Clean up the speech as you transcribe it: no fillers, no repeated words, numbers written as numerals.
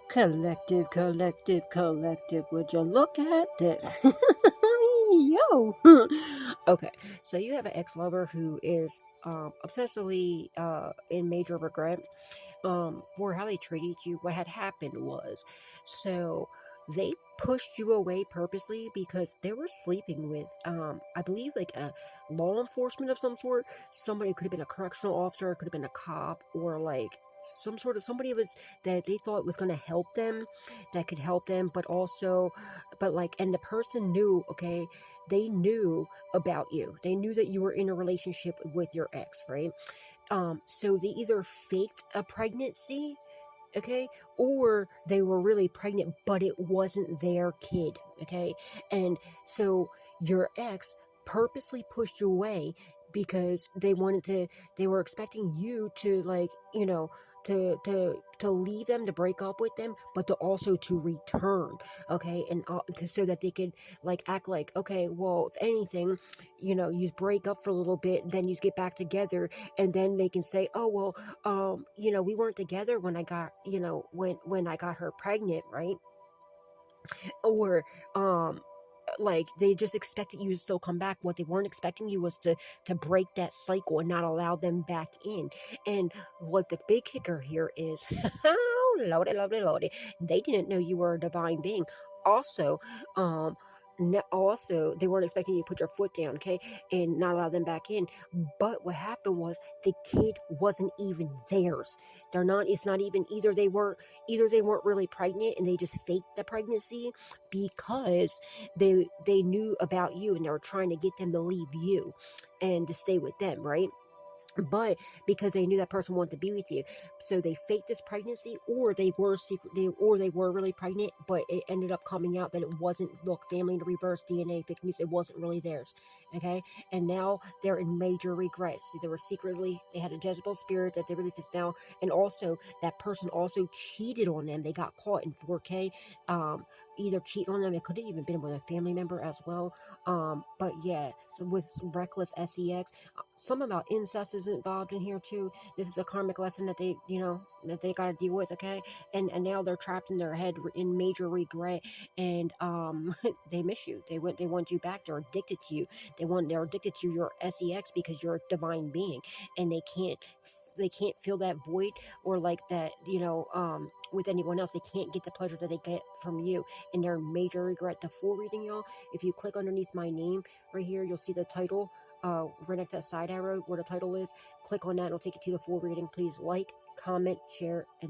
Collective, collective, collective. Would you look at this? Yo. Okay, so you have an ex-lover who is obsessively in major regret for how they treated you. What had happened was, so they pushed you away purposely because they were sleeping with I believe like a law enforcement of some sort. Somebody could have been a correctional officer, could have been a cop, or like some sort of somebody was that they thought was going to help them, that could help them, but also but like, and the person knew, okay, they knew about you, they knew that you were in a relationship with your ex, right? So they either faked a pregnancy, okay, or they were really pregnant but it wasn't their kid, okay? And so your ex purposely pushed you away because they were expecting you to, like, to leave them, to break up with them, but to also to return, okay? And so that they could like act like, okay, well, if anything, you break up for a little bit, then you get back together, and then they can say, oh well, we weren't together when I got, when I got her pregnant, right? Or like they just expected you to still come back. What they weren't expecting you was to break that cycle and not allow them back in. And what the big kicker here is, oh lordy, lordy, lordy, they didn't know you were a divine being. Also, also they weren't expecting you to put your foot down, okay, and not allow them back in. But what happened was the kid wasn't even theirs. They're not. It's not even, either they weren't really pregnant and they just faked the pregnancy because they knew about you and they were trying to get them to leave you and to stay with them, right? But because they knew that person wanted to be with you, so they faked this pregnancy, or they were really pregnant, but it ended up coming out that it wasn't. Look, family to reverse DNA fake news, it wasn't really theirs, okay? And now they're in major regret. So they had a Jezebel spirit that they released now, and also that person also cheated on them. They got caught in 4K, either cheating on them, it could have even been with a family member as well. But yeah, so with reckless sex, some about incest is involved in here too. This is a karmic lesson that they got to deal with, okay? And now they're trapped in their head in major regret, and they miss you. They want you back. They're addicted to you. They're addicted to your sex because you're a divine being, and they can't feel that void, or like that, with anyone else. They can't get the pleasure that they get from you, and they're in major regret. The full reading, y'all, if you click underneath my name right here, you'll see the title, right next to that side arrow where the title is. Click on that, it'll take you to the full reading. Please like, comment, share, and